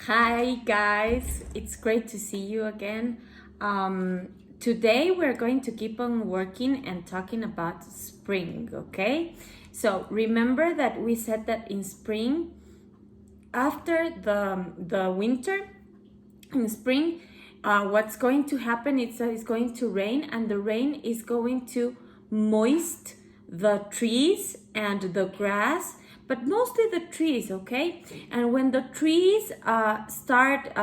Hi guys, it's great to see you again. Today we're going to keep on working and talking about spring, okay? So remember that we said that in spring, after the winter, in spring, what's going to happen is that it's going to rain, and the rain is going to moist the trees and the grass, but mostly the trees, okay? And when the trees start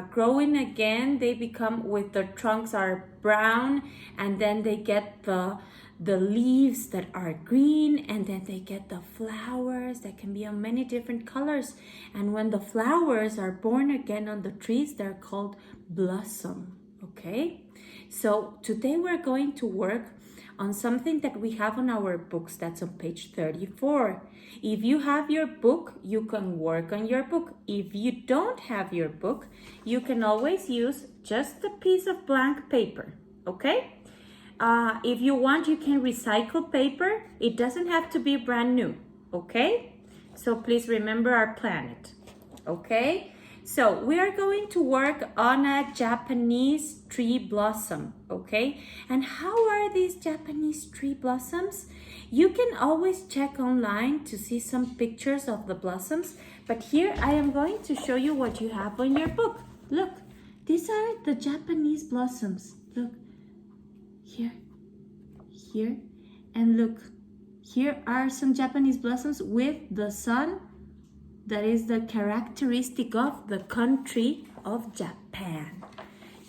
growing again, they become, with the trunks are brown, and then they get the leaves that are green, and then they get the flowers that can be of many different colors. And when the flowers are born again on the trees, they're called blossom. Okay, so today we're going to work on something that we have on our books. That's on page 34. If you have your book, you can work on your book. If you don't have your book, you can always use just a piece of blank paper. Okay, if you want, you can recycle paper. It doesn't have to be brand new. Okay, so please remember our planet. Okay, so we are going to work on a Japanese tree blossom. Okay, and how are these Japanese tree blossoms? You can always check online to see some pictures of the blossoms, but here I am going to show you what you have on your book. Look, these are the Japanese blossoms. Look, here, and look, here are some Japanese blossoms with the sun. That is the characteristic of the country of Japan.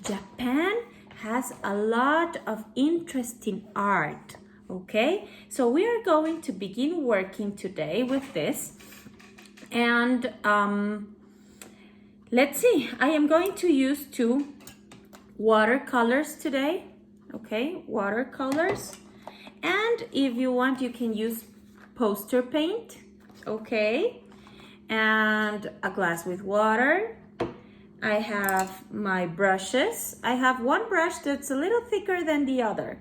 Japan has a lot of interesting art. Okay, so we are going to begin working today with this, and let's see, I am going to use two watercolors today. Okay, watercolors. And if you want, you can use poster paint. Okay, and a glass with water. I have my brushes. I have one brush that's a little thicker than the other,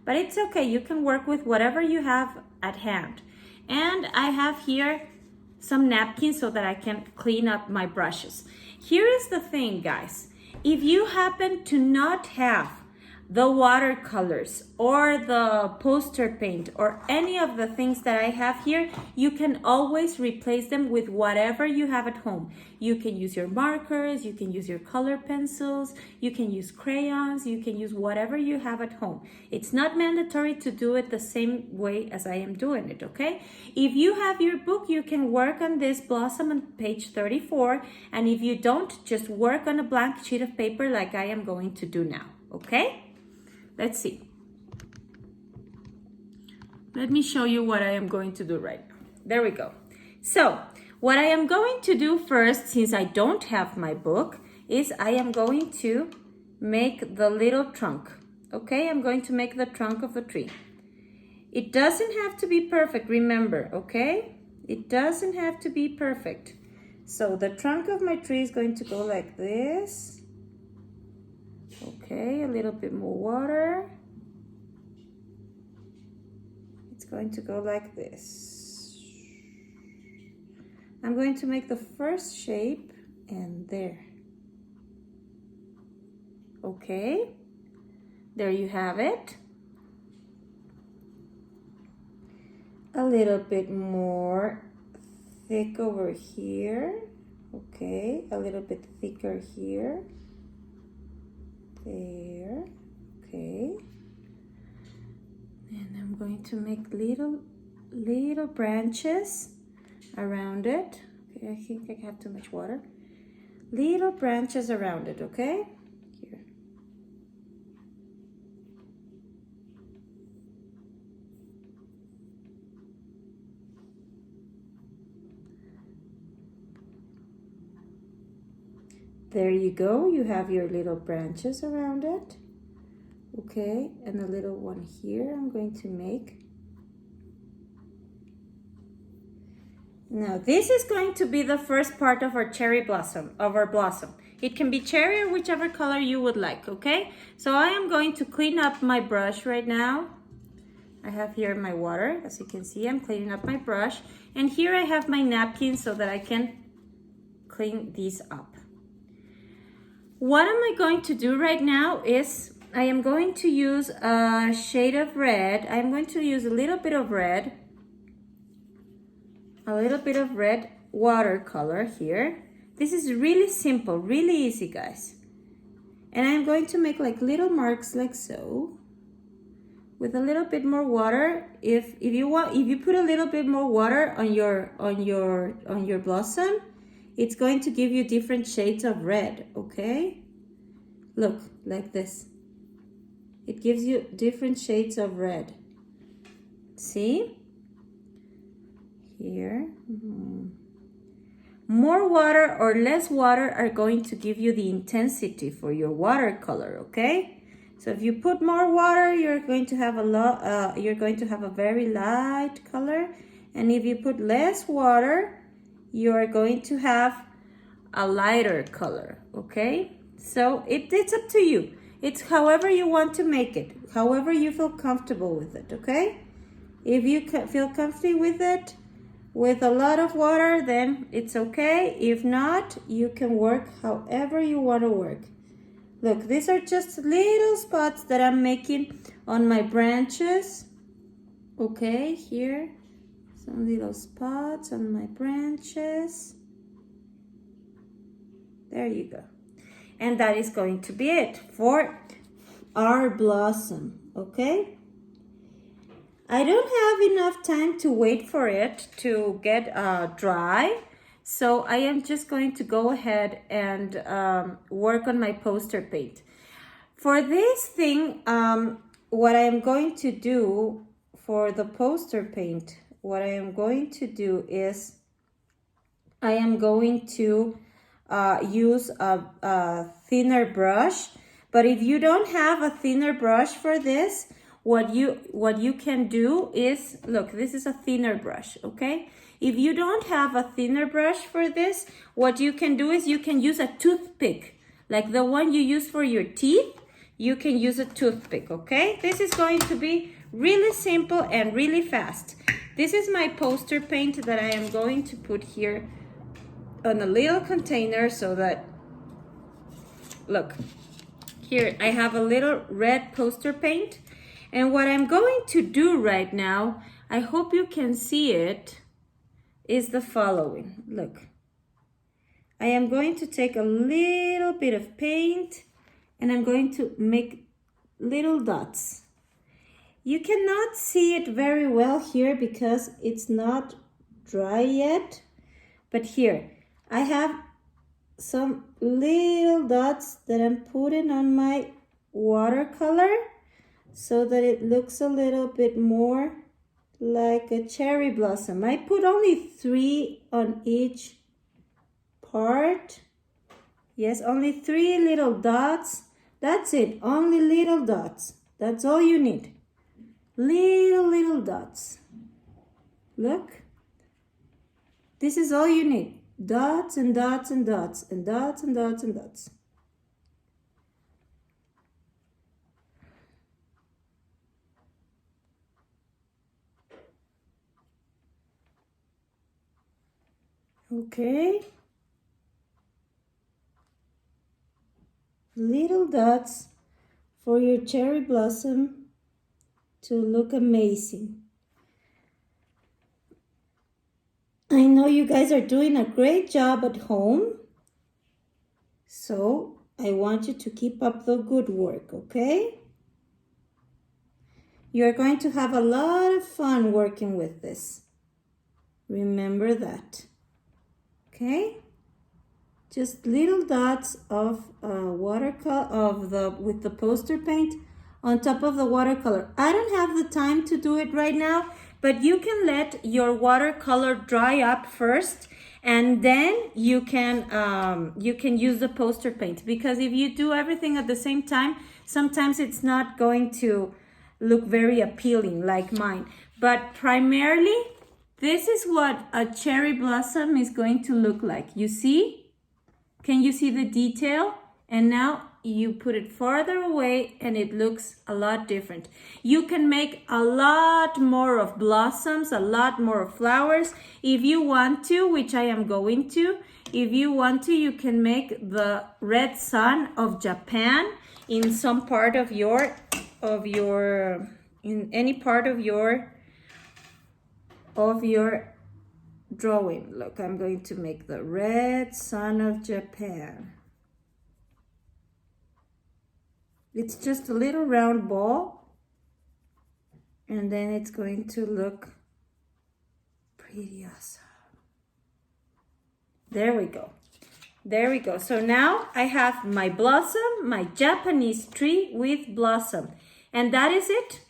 but it's okay. You can work with whatever you have at hand. And I have here some napkins so that I can clean up my brushes. Here is the thing, guys. If you happen to not have the watercolors or the poster paint or any of the things that I have here, you can always replace them with whatever you have at home. You can use your markers, you can use your color pencils, you can use crayons, you can use whatever you have at home. It's not mandatory to do it the same way as I am doing it, okay? If you have your book, you can work on this blossom on page 34, and if you don't, just work on a blank sheet of paper like I am going to do now, okay? Let's see. Let me show you what I am going to do right now. There we go. So, what I am going to do first, since I don't have my book, is I am going to make the little trunk. Okay, I'm going to make the trunk of a tree. It doesn't have to be perfect, remember, okay? It doesn't have to be perfect. So the trunk of my tree is going to go like this. Okay, a little bit more water. It's going to go like this. I'm going to make the first shape, and there. Okay, there you have it. A little bit more thick over here. Okay, a little bit thicker here. There, okay. And I'm going to make little branches around it. Okay, I think I have too much water. Little branches around it, okay? Here. There you go, you have your little branches around it. Okay, and a little one here I'm going to make. Now this is going to be the first part of our cherry blossom, of our blossom. It can be cherry or whichever color you would like, okay? So I am going to clean up my brush right now. I have here my water, as you can see, I'm cleaning up my brush. And here I have my napkin so that I can clean these up. What am I going to do right now is I am going to use a shade of red. I'm going to use a little bit of red watercolor here. This is really simple, really easy, guys. And I'm going to make like little marks like so with a little bit more water. If you put a little bit more water on your blossom, it's going to give you different shades of red, okay? Look, like this. It gives you different shades of red. See? Here. More water or less water are going to give you the intensity for your watercolor, okay? So if you put more water, you're going to have a very light color, and if you put less water, you are going to have a lighter color, okay? So it's up to you. It's however you want to make it, however you feel comfortable with it, okay? If you feel comfy with it, with a lot of water, then it's okay. If not, you can work however you want to work. Look, these are just little spots that I'm making on my branches. Okay, here, some little spots on my branches. There you go. And that is going to be it for our blossom, okay? I don't have enough time to wait for it to get dry, so I am just going to go ahead and work on my poster paint. For this thing, what I am going to do for the poster paint, what I am going to do is I am going to use a thinner brush. But if you don't have a thinner brush for this, what you can do is, look, this is a thinner brush, okay? If you don't have a thinner brush for this, what you can do is you can use a toothpick, like the one you use for your teeth. You can use a toothpick, okay? This is going to be really simple and really fast. This is my poster paint that I am going to put here on a little container so that, look, here I have a little red poster paint. And what I'm going to do right now, I hope you can see it, is the following. Look, I am going to take a little bit of paint and I'm going to make little dots. You cannot see it very well here because it's not dry yet, but here I have some little dots that I'm putting on my watercolor, so that it looks a little bit more like a cherry blossom. I put only 3 on each part. Yes, only 3 little dots. That's it, only little dots. That's all you need. Little dots. Look, this is all you need. Dots and dots and dots and dots and dots and dots. Okay, little dots for your cherry blossom to look amazing. I know you guys are doing a great job at home, so I want you to keep up the good work, okay? You're going to have a lot of fun working with this. Remember that. Okay, just little dots of watercolor with the poster paint on top of the watercolor. I don't have the time to do it right now, but you can let your watercolor dry up first, and then you can use the poster paint, because if you do everything at the same time, sometimes it's not going to look very appealing like mine. But primarily, this is what a cherry blossom is going to look like. You see? Can you see the detail? And now you put it farther away and it looks a lot different. You can make a lot more of blossoms, a lot more of flowers. If you want to, which I am going to, if you want to, you can make the red sun of Japan in some part of your, in any part of your drawing. Look, I'm going to make the red sun of Japan. It's just a little round ball, and then it's going to look pretty awesome. There we go. There we go. So now I have my blossom, my Japanese tree with blossom. And that is it.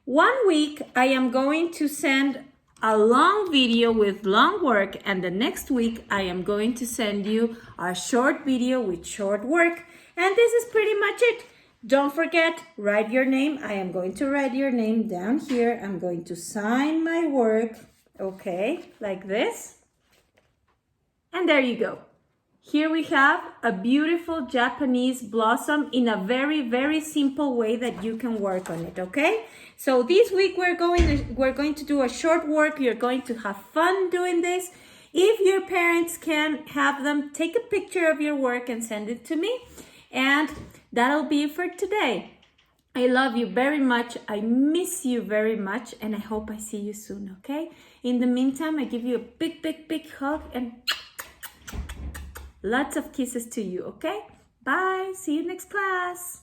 1 week I am going to send a long video with long work, and the next week I am going to send you a short video with short work. And this is pretty much it. Don't forget, write your name. I am going to write your name down here. I'm going to sign my work, okay, like this. And there you go. Here we have a beautiful Japanese blossom in a very, very simple way that you can work on it, okay? So this week we're going to do a short work. You're going to have fun doing this. If your parents can have them take a picture of your work and send it to me. And that'll be it for today. I love you very much. I miss you very much. And I hope I see you soon, okay? In the meantime, I give you a big, big, big hug and lots of kisses to you, okay? Bye. See you next class.